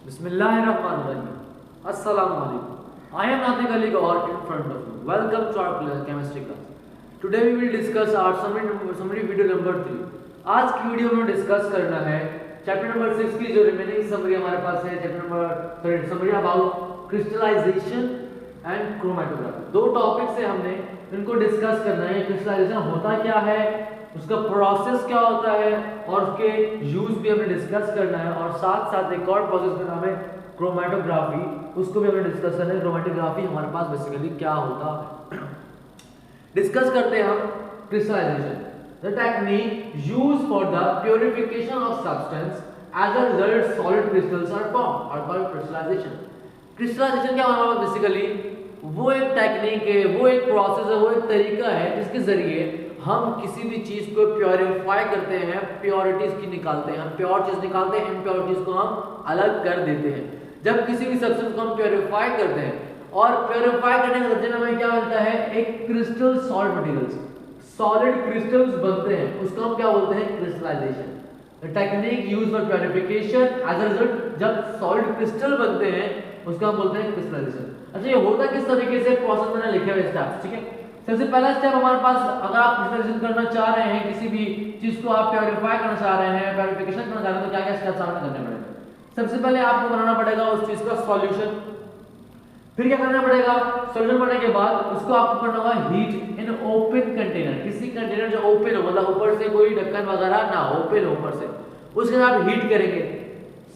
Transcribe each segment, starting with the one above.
Bismillahirrahmanirrahim. Assalamu alaikum. I am Natik Ali Gaur in front of you. Welcome to our chemistry class. Today we will discuss our summary video number 3. आज की video में discuss करना है chapter number 6 की जो remaining summary हमारे पास है summary about crystallisation and chromatography. दो टॉपिक से हमने इनको डिस्कस करना है। क्रिस्टलाइजेशन होता क्या है, उसका प्रोसेस क्या होता है और उसके यूज भी हमें डिस्कस करना है, और साथ साथ एक और प्रोसेस का नाम है क्रोमेटोग्राफी, उसको भी हमें डिस्कस करना है। क्रोमेटोग्राफी हमारे पास बेसिकली क्या होता है डिस्कस करते हैं हम। Crystallisation, the technique used for the purification of substance as a result solid crystals are formed और कॉल्ड क्रिस्टलाइजेशन। क्रिस्टलाइजेशन क्या हमारा बेसिकली वो एक टेक्निक है, वो एक प्रोसेस है, वो एक तरीका है जिसके जरिए हम किसी भी चीज को प्योरीफाई करते हैं, प्योरिटीज की निकालते हैं। हम प्योर चीज निकालते हैं, इम्प्योरिटीज को हम अलग कर देते हैं। जब किसी भी सब्सटेंस को हम प्योरीफाई करते हैं और प्योरीफाई करने के नतीजे में हमें क्या मिलता है, एक crystal solid materials, solid crystals बनते हैं, उसको हम क्या बोलते हैं, crystallisation. The technique used for purification as a result, जब सॉलिड क्रिस्टल बनते हैं उसको हम बोलते हैं क्रिस्टलाइजेशन। अच्छा, ये होता किस तरीके से, प्रोसेस मैंने लिखे हुए स्टेप्स, ठीक है। सबसे पहला स्टेप हमारे पास, अगर आप क्रिस्टलाइजेशन करना चाह रहे हैं, किसी भी चीज को आप प्योरीफाई करना चाह रहे हैं, प्योरिफिकेशन करना चाह रहे हैं, तो क्या क्या स्टेप्स आपको करने पड़ेंगे। सबसे पहले आपको बनाना पड़ेगा उस चीज का सॉल्यूशन। फिर क्या करना पड़ेगा, सॉल्यूशन बनने के बाद उसको आपको करना होगा हीट इन ओपन कंटेनर, किसी कंटेनर जो ओपन हो, मतलब ऊपर से कोई ढक्कन वगैरह ना, ओपन हो ऊपर से, उसके बाद आप हीट करेंगे,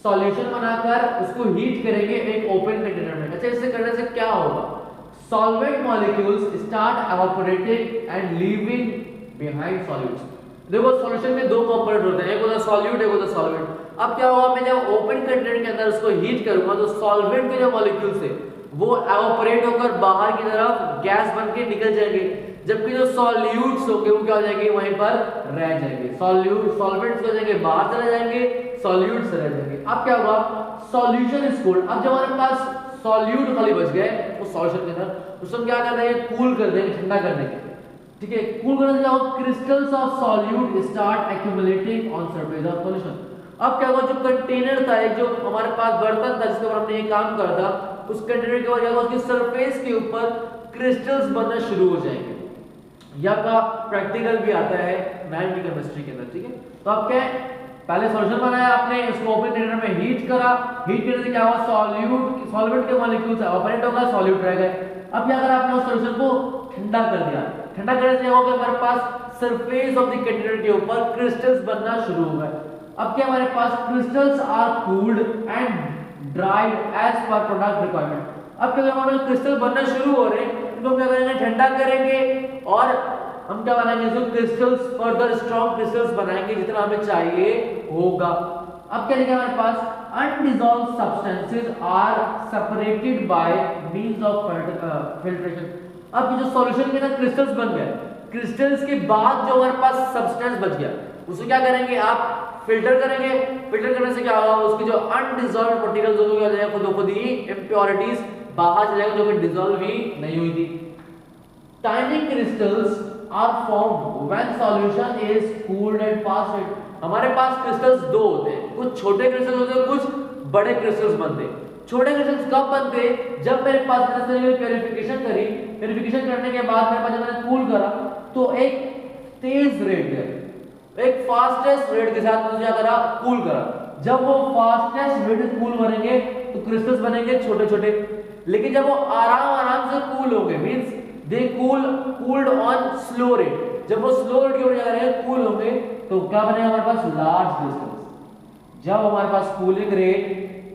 सॉल्यूशन बनाकर उसको हीट करेंगे एक ओपन कंटेनर में। अच्छा, इससे करने से क्या होगा, solvent molecules start evaporating and leaving behind solutes। देखो सॉल्यूशन में दो कंपोनेंट होते हैं, एक होता है सॉल्यूट, एक होता है सॉल्वेंट। अब क्या होगा, मैं जब ओपन कंटेनर के अंदर उसको हीट करूंगा तो सॉल्वेंट के जो मॉलिक्यूल्स है वो एवापोरेट होकर बाहर की तरफ गैस बन के निकल जाएंगे, जबकि जो सॉल्यूट्स होंगे वो क्या हो जाएंगे, वहीं पर रह जाएंगे। सॉल्वेंट्स हो जाएंगे बाहर चले जाएंगे, सॉल्यूट्स रह जाएंगे। अब क्या होगा, सॉल्यूशन इज कोल्ड। अब जब हमारे पास सॉल्यूट खाली बच गए उस सॉल्यूशन के अंदर, उसको हम क्या कर देंगे, कूल कर देंगे, ठंडा कर देंगे, ठीक है। कूल करने से क्या होगा, crystals of solute start accumulating on surface of solution. अब क्या होगा, जो कंटेनर था, एक जो हमारे पास बर्तन था जिसके ऊपर हमने ये काम करा था, उस कंटेनर के ऊपर क्या होगा, उसकी सरफेस के ऊपर क्रिस्टल्स बनना शुरू हो जाएंगे। यह आपका प्रैक्टिकल भी आता है मैथ की केमिस्ट्री के अंदर, ठीक है। तो आप क्या, पहले सॉल्यूशन बनाया आपने, उसको ओपन कंटेनर में हीट करा, हीट करने से क्या हुआ, सॉल्वेंट के मॉलिक्यूल्स एवापोरेट होगा, सॉल्यूट रह गए। अब क्या करा आपने, उस सॉल्यूशन को ठंडा कर दिया, ठंडा करने से क्या होगा, हमारे पास सरफेस ऑफ द कंटेनर के ऊपर क्रिस्टल्स बनना शुरू हो गए। अब क्या हमारे पास crystals are cooled and dried as per product requirement. अब क्या हमारे क्रिस्टल बनना शुरू हो रहे हैं, इनको क्या करेंगे, ठंडा करेंगे और हम क्या बनाएंगे, जो क्रिस्टल्स फर्दर स्ट्रॉन्ग क्रिस्टल्स बनाएंगे जितना हमें चाहिए होगा। अब क्या लिखा हमारे पास, undissolved substances are separated by means of filtration. अब जो सॉल्यूशन के अंदर क्रिस्टल्स बन गए, क्रिस्टल्स के बाद जो हमारे पास सब्सटेंस बच गया उसे क्या करेंगे, आप फिल्टर करेंगे। फिल्टर करने से क्या होगा, उसकी जो अनडिसॉल्व्ड मटेरियल्स होंगे खुद ही इम्प्योरिटीज बाहर चले जाएंगे जो कि डिसॉल्व ही नहीं हुई थी। Tiny crystals are formed when solution is cooled and fast। हमारे पास क्रिस्टल्स दो होते हैं, कुछ छोटे क्रिस्टल्स होते हैं, कुछ बड़े क्रिस्टल्स बनते हैं। छोटे क्रिस्टल्स कब बनते हैं, जब मेरे पास प्यूरिफिकेशन करी, प्यूरिफिकेशन करने के बाद मेरे पास जब मैंने कूल करा तो एक तेज रेट है, एक फास्टेस्ट रेट के साथ मुझे क्या करा, कूल करा। जब वो फास्टेस्ट रेट से कूल बनेंगे तो क्रिस्टल्स बनेंगे छोटे छोटे, लेकिन जब वो आराम से कूल होंगे, means they cooled on slow rate, जब वो स्लो रेट की वजह से कूल होंगे तो क्या बनेगा हमारे पास, लार्ज क्रिस्टल्स। जब हमारे पास कूलिंग रेट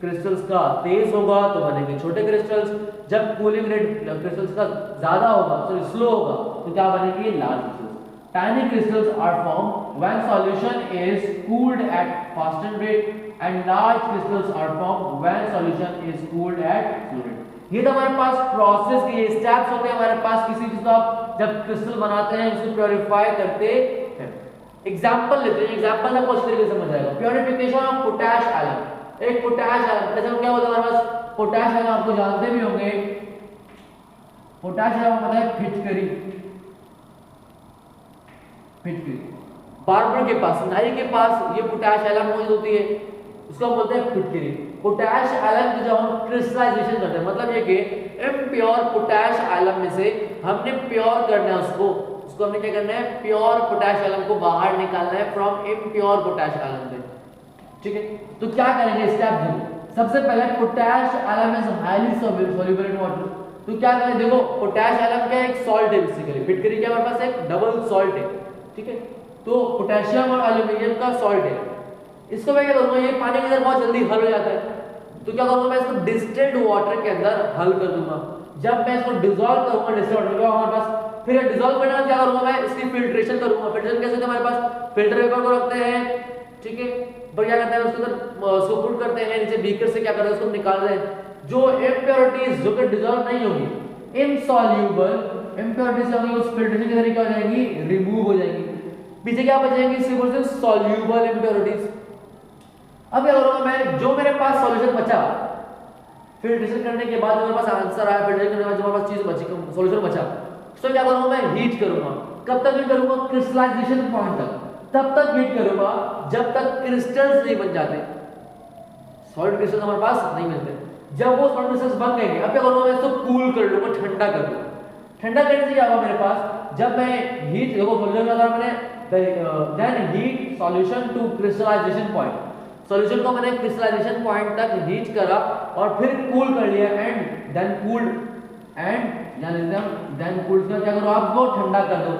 क्रिस्टल्स का तेज होगा तो बनेंगे छोटे क्रिस्टल्स, जब कूलिंग रेट क्रिस्टल्स का ज्यादा होगा, सॉरी स्लो होगा, तो क्या बनेंगे, large crystals. Tiny crystals are formed when solution is cooled at faster rate and large crystals are formed when solution is cooled at slow rate. ये तो हमारे पास प्रोसेस के ये स्टेप्स होते हैं हमारे पास, किसी चीज को आप जब क्रिस्टल बनाते हैं उसको प्योरीफाई करते हैं। एग्जांपल लेते हैं, एग्जांपल आपको अच्छी तरीके से समझ आएगा। प्योरीफिकेशन ऑफ पोटैश आयन, एक पोटैश आयन, जैसे क्या होता है हमारे पास पोटैश आयन, आपको जानते भी होंगे, पोटैश आयन पता है फिटकरी, बार्बर के पास, नाई के पास ये पोटैश आयन मौजूद होती है। उसको हम बोलते हैं फिटकरी। पोटैश एलम की जब हम क्रिस्टलाइजेशन करते हैं, मतलब ये कि इम्प्योर पोटैश एलम में से हमने प्योर करना है उसको हमने क्या करना है, प्योर पोटैश एलम को बाहर निकालना है फ्रॉम इम्प्योर पोटैश एलम से। ठीक है, तो क्या करेंगे, स्टेप देखो। सबसे पहले potash alum is highly soluble in water, तो क्या करें, देखो पोटैश एलम क्या एक सॉल्ट है, बेसिकली फिटकरी क्या हमारे पास एक डबल सॉल्ट है। ठीक है, तो पोटेशियम और एल्यूमिनियम का सॉल्ट है, इसको मैं क्या करूंगा, ये पानी के अंदर बहुत जल्दी हल हो जाता है, तो क्या करूंगा मैं इसको डिस्टिल्ड वाटर के अंदर हल कर दूंगा। जब मैं इसको डिसॉल्व करूंगा डिस्टिल्ड वाटर में हमारे पास, फिर डिसॉल्व करने के बाद क्या करूंगा मैं इसकी फिल्ट्रेशन करूंगा। फिल्ट्रेशन कैसे होता है, हमारे पास फिल्टर पेपर को रखते हैं, ठीक है, पर क्या करते हैं उसके अंदर उसको पुट करते हैं नीचे बीकर से, क्या करते हैं उसको निकाल रहे हैं जो इम्प्योरिटीज जो कि डिसॉल्व नहीं होगी, इनसॉल्युबल इम्प्योरिटीज होंगी, उस फिल्ट्रेशन के जरिए क्या हो जाएगी, रिमूव हो जाएगी। पीछे क्या बचेंगी, इसके बोलते हैं सॉल्युबल इम्प्योरिटीज। अब क्या करूंगा मैं, जो मेरे पास सॉल्यूशन बचा फिल्ट्रेशन करने के बाद, मेरे पास आंसर आया, फिल्ट्रेशन करने के बाद जो मेरे पास चीज बची, सॉल्यूशन बचा, तो क्या करूंगा मैं, हीट करूंगा। कब तक हीट करूंगा, क्रिस्टलाइजेशन पॉइंट तक, तब तक हीट करूंगा जब तक क्रिस्टल्स नहीं बन जाते, सॉलिड क्रिस्टल्स हमारे पास नहीं मिलते। जब वो सॉलिड क्रिस्टल्स बन गए, अब क्या करूंगा मैं इसको कूल कर लूंगा, ठंडा कर लूंगा। ठंडा करने से क्या होगा मेरे पास, जब मैं हीट, देखो सॉल्यूशन लगा मैंने, then heat solution to crystallisation point, solution को मैंने क्रिस्टलाइजेशन पॉइंट तक हीट करा और फिर कूल कर लिया, and then cooled then cooled का क्या करो, आप वो ठंडा कर दो।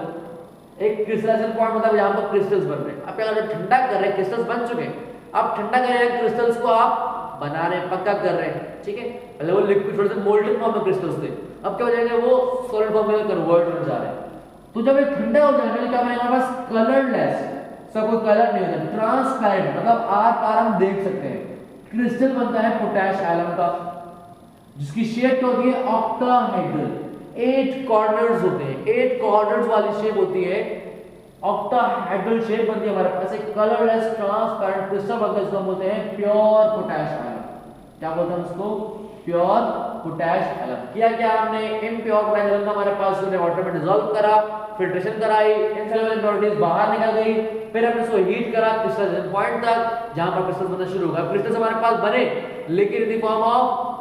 एक क्रिस्टलाइजेशन पॉइंट मतलब यहां पर क्रिस्टल्स बन रहे हैं, अब क्या कर रहे हैं, ठंडा कर रहे हैं, क्रिस्टल्स बन चुके हैं, अब ठंडा कर रहे हैं क्रिस्टल्स को, आप बना रहे हैं, पक्का कर रहे हैं। ठीक है, पहले वो लिक्विड थोड़े से मोल्टेन फॉर्म में क्रिस्टल्स थे, अब क्या हो जाएंगे, वो सॉलिड फॉर्म में कन्वर्ट हो जा रहे हैं। तो जब ये ठंडा हो जाएगा तो क्या बनेगा हमारे पास, कलरलेस, सब कोई कलर नहीं होता, ट्रांसपेरेंट, मतलब आर पार हम देख सकते हैं। क्रिस्टल बनता है पोटैश एलम का, जिसकी शेप क्या होती है, ऑक्टाहेड्रल, 8 कॉर्नर्स होते हैं, 8 कॉर्नर्स वाली शेप होती है, ऑक्टाहेड्रल शेप बनती है हमारे पास, एक कलरलेस ट्रांसपेरेंट क्रिस्टल बनता है, जिसको हम बोलते हैं प्योर पोटैश एलम। क्या बोलते हैं उसको, प्योर पोटैश एलम। किया क्या हमने, इम्प्योर पोटैश एलम हमारे पास वाटर में डिसॉल्व करा, फिल्ट्रेशन कराई, इनसॉल्युबल इम्प्योरिटीज बाहर निकल गई, फिर हमने इसको हीट करा क्रिस्टलाइजेशन पॉइंट तक, जहां पर क्रिस्टल बनना शुरू होगा। क्रिस्टल्स हमारे पास बने, लेकिन in the form of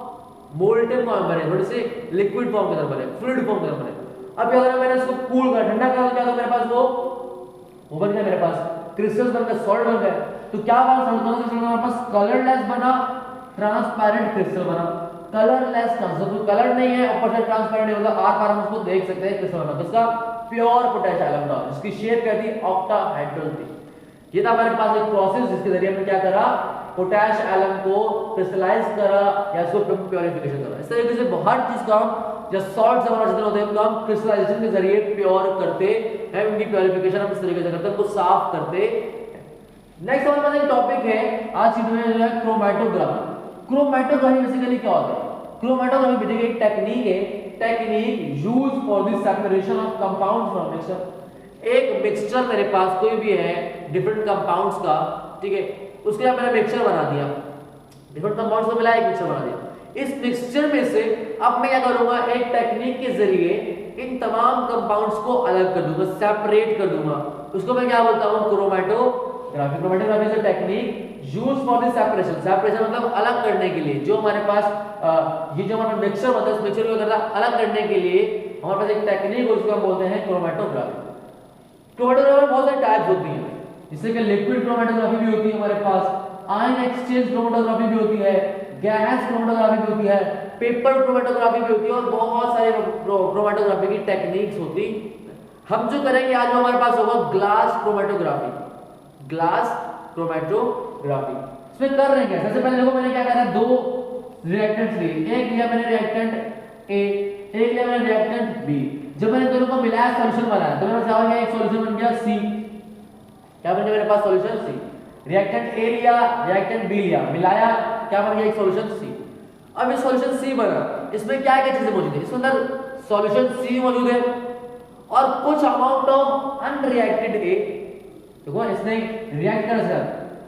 molten form बने, थोड़े से लिक्विड फॉर्म के अंदर बने, फ्लूइड फॉर्म के अंदर बने। अब क्या करा मैंने इसको कूल कर, ठंडा कर, क्या मेरे पास वो बन गया, मेरे पास क्रिस्टल्स बन गए, सॉलिड बन गए। तो क्या बना, सॉलिड हमारे पास कलरलेस बना, ट्रांसपेरेंट क्रिस्टल बना। कलरलेस ट्रांसपेरेंट, कलर नहीं है, ऊपर से ट्रांसपेरेंट होगा, आर पार हम उसको देख सकते हैं, क्रिस्टल बना, जिसका प्योर पोटैश एलम था, जिसकी शेप क्या थी, ऑक्टाहेड्रल थी। ये था हमारे पास एक प्रोसेस, जिसके जरिए हमने क्या करा, पोटैश एलम को क्रिस्टलाइज करा या इसको प्योरिफिकेशन करा। इस तरीके से हर चीज का जो सॉल्ट्स हमारे जितने होते हैं उनको हम क्रिस्टलाइजेशन के जरिए प्योर करते हैं, उनकी प्योरिफिकेशन हम इस तरीके से करते हैं, उनको साफ करते हैं। नेक्स्ट हमारे पास एक टॉपिक है आज की वीडियो में, जो है क्रोमैटोग्राफी। क्रोमैटोग्राफी बेसिकली क्या होता है, क्रोमैटोग्राफी बेसिकली एक टेक्निक है, technique used for the separation of compounds from mixture. एक मिक्सचर मेरे पास कोई भी है डिफरेंट कंपाउंड्स का, ठीक है, उसके बाद मैंने मिक्सचर बना दिया, डिफरेंट कंपाउंड्स को मिला एक मिक्सचर बना दिया। इस मिक्सचर में से अब मैं क्या करूंगा, एक टेक्निक के जरिए इन तमाम कंपाउंड्स को अलग कर दूंगा, सेपरेट कर दूंगा, उसको मैं क्या बोलता हूं, chromatography. Chromatography is a technique used for the separation, separation मतलब अलग करने के लिए। जो हमारे पास ये जो हमारा मिक्सचर बनता है, उस मिक्सचर को करता अलग करने के लिए हमारे पास एक टेक्निक, उसको हम बोलते हैं क्रोमैटोग्राफी। क्रोमैटोग्राफी में बहुत सारे टाइप्स होती हैं, जैसे कि लिक्विड क्रोमैटोग्राफी भी होती है हमारे पास, आयन एक्सचेंज क्रोमैटोग्राफी भी होती है, गैस क्रोमैटोग्राफी भी होती है, पेपर क्रोमैटोग्राफी भी होती है, और बहुत सारे क्रोमैटोग्राफी की टेक्निक्स होती। हम जो करेंगे आज जो हमारे पास होगा ग्लास क्रोमैटोग्राफी, ग्लास क्रोमैटोग्राफी। इसमें कर रहे हैं क्या, सबसे पहले देखो मैंने क्या करा, दो रिएक्टेंट्स लिए, एक लिया मैंने रिएक्टेंट ए, एक लिया मैंने रिएक्टेंट बी। जब मैंने दोनों को मिलाया, सॉल्यूशन बनाया, तो मेरे पास क्या हो गया, एक सॉल्यूशन बन गया सी। क्या बन गया मेरे पास, सॉल्यूशन सी। रिएक्टेंट ए लिया, रिएक्टेंट बी लिया, मिलाया, क्या बन गया, एक सॉल्यूशन सी। अब ये सॉल्यूशन सी बना, इसमें क्या क्या चीजें मौजूद है, इसके अंदर सॉल्यूशन सी मौजूद है और कुछ अमाउंट ऑफ अनरिएक्टेड ए। देखो इसने रिएक्ट कर दिया,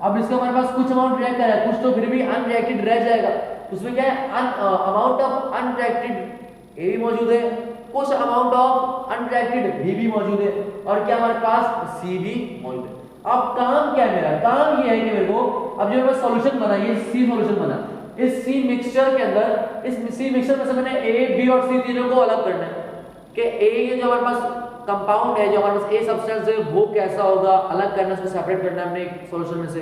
अब इसका हमारे पास कुछ अमाउंट रिएक्ट कर रहा है, कुछ तो फिर भी अनरिएक्टेड रह जाएगा, उसमें क्या है, अमाउंट ऑफ अनरिएक्टेड ए भी मौजूद है, कुछ अमाउंट ऑफ अनरिएक्टेड बी भी मौजूद है, और क्या हमारे पास सी भी मौजूद है। अब काम क्या है मेरा, काम ये है कि मेरे को अब जो मेरे पास सॉल्यूशन बना, ये सी सॉल्यूशन बना, इस सी मिक्सचर के अंदर, इस सी मिक्सचर में से मैंने ए बी और सी तीनों को अलग करना है कि ए ये जो हमारे पास कंपाउंड है, जो हमारे पास ए सब्सटेंस है, वो कैसा होगा, अलग करना है, उसको सेपरेट करना है हमने एक सॉल्यूशन में से।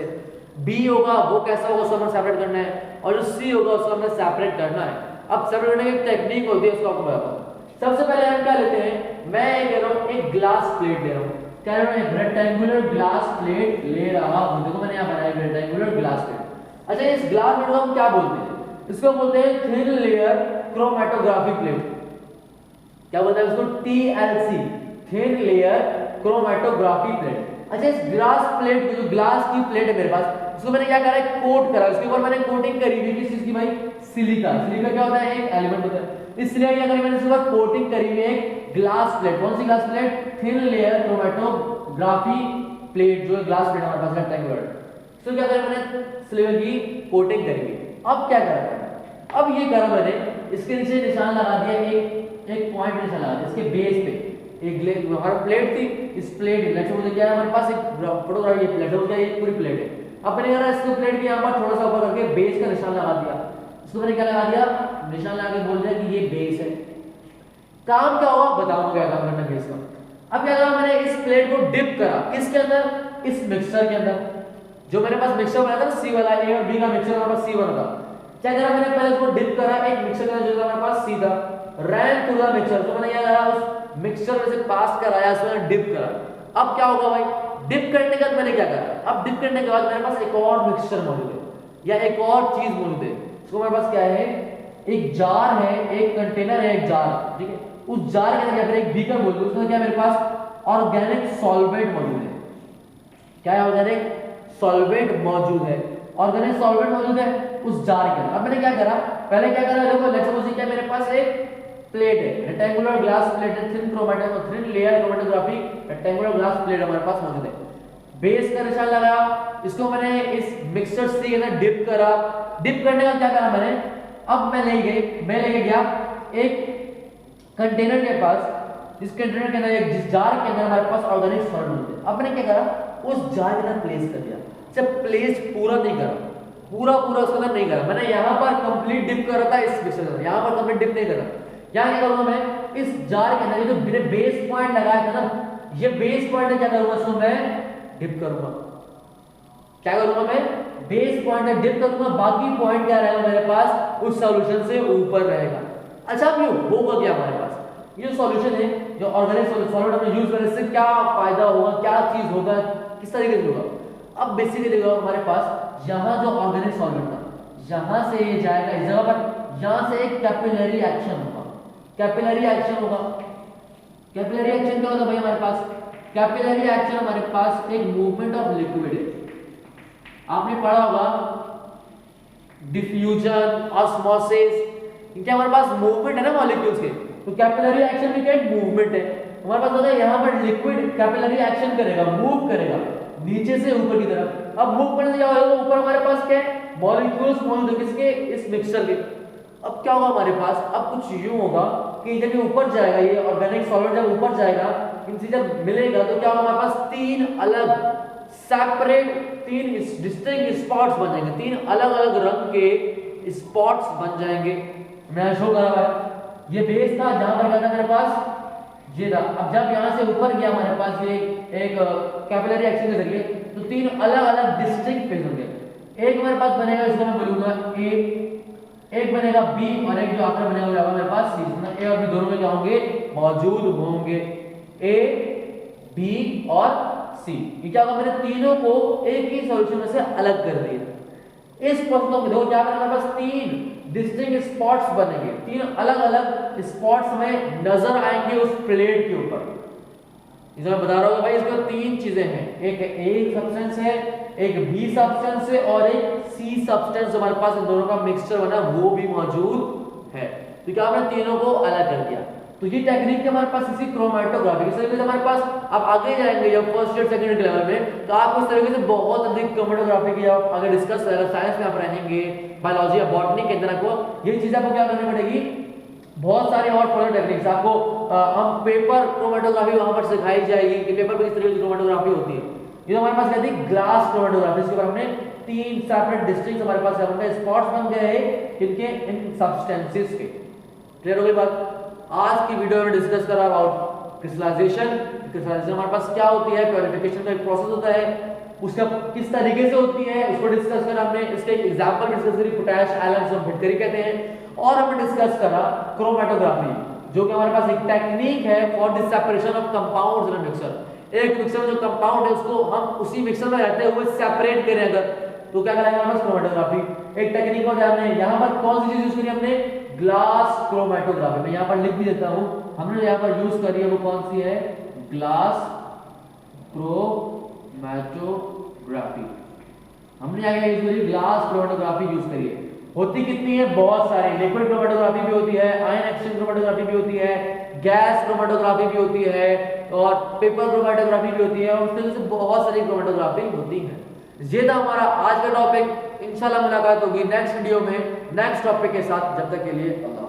बी होगा वो कैसा होगा, उसको हमें सेपरेट करना है, और जो सी होगा उसको हमें सेपरेट करना है। अब सेपरेट करने की एक टेक्निक होती है, उसको आपको बताता हूं। सबसे पहले हम क्या लेते हैं, मैं कह रहा हूं एक ग्लास प्लेट ले रहा हूं, कह रहा हूं एक रेक्टेंगुलर ग्लास प्लेट ले रहा हूं। देखो मैंने यहां बनाया रेक्टेंगुलर ग्लास प्लेट। अच्छा, इस ग्लास प्लेट को हम क्या बोलते हैं, इसको बोलते हैं थिन लेयर क्रोमैटोग्राफी प्लेट। क्या बोलते हैं उसको, TLC, thin layer chromatography plate. अच्छा, इस ग्लास प्लेट को, जो ग्लास की प्लेट है मेरे पास, इसको मैंने क्या करा है, कोट करा। इसके ऊपर मैंने कोटिंग करी हुई किस चीज की भाई, सिलिका। सिलिका क्या होता है, एक एलिमेंट होता है, इसलिए क्या करी मैंने इसके ऊपर कोटिंग करी हुई है एक ग्लास प्लेट। कौन सी glass plate, thin layer chromatography plate, जो ग्लास प्लेट हमारे पास रेक्टेंगुलर। तो क्या करा मैंने, सिलिका की कोटिंग करी हुई। अब क्या करा मैंने, अब ये करा मैंने, इसके नीचे निशान लगा दिया, एक पॉइंट निशान लगा दिया इसके बेस पे। एक हमारा प्लेट थी, इस प्लेट लेट्स मुझे क्या है, हमारे पास एक फोटोग्राफ, ये प्लेट है, ये पूरी प्लेट है। अब मैंने कहा इसको प्लेट के यहाँ पर थोड़ा सा ऊपर करके बेस का निशान लगा दिया। इसको मैंने क्या लगा दिया, निशान लगा के बोल दिया कि ये बेस है। काम क्या होगा बताऊंगा, क्या काम करना बेस का। अब क्या करा मैंने, इस प्लेट को डिप करा किसके अंदर, इस मिक्सचर के अंदर। जो मेरे पास मिक्सचर बनाया था ना, सी वाला, ए और बी का मिक्सचर हमारे पास सी बना था। क्या करा मैंने, पहले इसको डिप करा एक मिक्सचर का, जो हमारे पास सी था, रैन थ्रू द मिक्सचर। तो मैंने क्या करा, उस मिक्सचर में से पास कराया, उसमें डिप करा। अब क्या होगा भाई, डिप करने के बाद मैंने क्या करा, अब डिप करने के बाद मेरे पास एक और मिक्सचर मौजूद है, या एक और चीज मौजूद है। इसको मेरे पास क्या है, एक जार है, एक कंटेनर है, एक जार, ठीक है। उस जार के अंदर एक बीकर मौजूद है, उसमें क्या मेरे पास ऑर्गेनिक सॉल्वेंट मौजूद है। क्या है, ऑर्गेनिक सॉल्वेंट मौजूद है, ऑर्गेनिक सॉल्वेंट मौजूद है उस जार के अंदर। अब मैंने क्या करा, पहले क्या करा, देखो लेट्स सपोज क्या मेरे पास एक प्लेट है, रेक्टेंगुलर ग्लास प्लेट है, thin layer chromatography rectangular glass plate हमारे पास मौजूद है। बेस का निशान लगाया, इसको मैंने इस मिक्सचर से के अंदर डिप करा। डिप करने का क्या करा मैंने, अब मैं लेके गया एक कंटेनर के पास, इस कंटेनर के अंदर, जिस जार के अंदर हमारे पास ऑर्गेनिक सॉल्वेंट है। अब मैंने क्या करा, उस जार के अंदर प्लेस कर दिया। जब प्लेस पूरा नहीं करा, पूरा उसके अंदर नहीं करा, मैंने यहाँ पर कंप्लीट डिप करा था इस मिक्सचर में, यहाँ पर कंप्लीट डिप नहीं करा। यहाँ क्या करूंगा मैं, इस जार के अंदर जो मैंने बेस पॉइंट लगाया था ना, ये बेस पॉइंट है, क्या करूंगा इसको मैं डिप करूंगा। क्या करूंगा मैं, बेस पॉइंट में डिप करूंगा, बाकी पॉइंट क्या रहेगा मेरे पास, उस सॉल्यूशन से ऊपर रहेगा। अच्छा, अब ये होगा क्या हमारे पास, ये सॉल्यूशन है जो ऑर्गेनिक सॉल्वेंट हमने यूज करने से क्या फायदा होगा, क्या चीज होगा, किस तरीके से होगा। अब बेसिकली देखो हमारे पास यहाँ जो ऑर्गेनिक सॉल्वेंट था, यहाँ से ये जाएगा इस जगह पर, यहाँ से एक कैपिलरी एक्शन होगा। कैपिलरी एक्शन होगा, कैपिलरी एक्शन क्या होता है भाई हमारे पास, कैपिलरी एक्शन हमारे पास एक मूवमेंट ऑफ लिक्विड है। आपने पढ़ा होगा डिफ्यूजन, ऑस्मोसिस, क्या हमारे पास मूवमेंट है ना मॉलिक्यूल्स के, तो कैपिलरी एक्शन भी क्या एक मूवमेंट है। हमारे पास होता है यहाँ पर लिक्विड कैपिलरी एक्शन करेगा, मूव करेगा नीचे से ऊपर की तरफ। अब मूव करने से क्या होगा, ऊपर हमारे पास क्या है, मॉलिक्यूल्स मौजूद है किसके, इस मिक्सचर के। अब क्या होगा हमारे पास, अब कुछ यूं होगा कि जब ये ऊपर जाएगा, ये ऑर्गेनिक सॉल्वेंट जब ऊपर जाएगा, इनसे जब मिलेगा तो क्या होगा, हमारे पास तीन अलग सेपरेट, तीन डिस्टिंक्ट स्पॉट्स बन जाएंगे, तीन अलग अलग रंग के स्पॉट्स बन जाएंगे। मैं शो करा हुआ है, ये बेस था जहां पर क्या था मेरे पास, ये था। अब जब यहाँ से ऊपर गया हमारे पास ये एक कैपिलरी एक्शन के जरिए, तो तीन अलग अलग डिस्टिंक्ट फेज होंगे। एक हमारे पास बनेगा, इसको मैं बोलूंगा ए, एक बनेगा बी, और एक जो आखिर बनेगा मेरे पास सी। ए और बी दोनों में क्या होंगे, मौजूद होंगे, ए बी और सी। ये क्या होगा, मैंने तीनों को एक ही सॉल्यूशन में से अलग कर दिया। इस प्रोसेस में देखो क्या करेंगे, हमारे पास तीन डिस्टिंक्ट स्पॉट्स बनेंगे, तीन अलग अलग स्पॉट्स में नजर आएंगे उस प्लेट के ऊपर। इसे मैं बता रहा हूँ भाई, इसमें तीन चीजें हैं, एक ए सब्सटेंस है, एक बी सब्सटेंस है, और एक सी सब्सटेंस हमारे पास इन दोनों का मिक्सचर बना वो भी मौजूद है। तो क्या हमने तीनों को अलग कर दिया। तो ये टेक्निक है हमारे पास इसी क्रोमैटोग्राफी के तरीके से हमारे पास। आप आगे जाएंगे जब first year second year level में, तो आपको इस तरीके से बहुत अधिक क्रोमैटोग्राफी की आप अगर डिस्कस करेंगे, साइंस में आप रहेंगे, बायोलॉजी या बॉटनी के अंदर आपको ये चीजें आपको क्या करनी पड़ेगी, बहुत सारी और फॉलो टेक्निक्स आपको हम पेपर क्रोमैटोग्राफी वहां पर सिखाई जाएगी कि पेपर पर किस तरीके की क्रोमैटोग्राफी होती है। ये हमारे पास क्या थी, ग्लास क्रोमेटोग्राफी। इसके ऊपर हमने 3 सेपरेट डिस्ट्रिक्ट हमारे पास हमारे स्पॉट्स बन गए हैं इनके इन सब्सटेंसेस के। क्लियर हो गई बात। आज की वीडियो में डिस्कस करा अबाउट क्रिस्टलाइजेशन। क्रिस्टलाइजेशन हमारे पास क्या होती है, प्योरिफिकेशन का एक प्रोसेस होता है, उसका किस तरीके से होती है उसको डिस्कस करा हमने। इसके एग्जांपल डिस्कस करी, पोटैश आयन जो भिटकरी कहते हैं। और हमने डिस्कस करा क्रोमेटोग्राफी, जो कि हमारे पास एक टेक्निक है for the separation of compounds in a mixture. एक मिक्सचर में जो कंपाउंड है उसको हम उसी मिक्सचर में रहते हुए सेपरेट करें अगर, तो क्या कहलाएगा हमारे पास, क्रोमेटोग्राफी। एक टेक्निक होता है, हमने यहाँ पर कौन सी चीज यूज करी, हमने ग्लास क्रोमेटोग्राफी। मैं यहाँ पर लिख भी देता हूँ, हमने यहाँ पर यूज करी है वो कौन सी है, ग्लास क्रोमेटोग्राफी। हमने यहाँ यूज करी ग्लास क्रोमेटोग्राफी यूज करी है। होती कितनी है, बहुत सारी। लिक्विड क्रोमेटोग्राफी भी होती है, आयन एक्सचेंज क्रोमेटोग्राफी भी होती है, गैस क्रोमेटोग्राफी भी होती है, और पेपर क्रोमेटोग्राफी भी होती है, और उसमें से बहुत सारी क्रोमेटोग्राफी होती है। ये था हमारा आज का टॉपिक। इंशाल्लाह मुलाकात होगी नेक्स्ट वीडियो में नेक्स्ट टॉपिक के साथ। जब तक के लिए अल्लाह।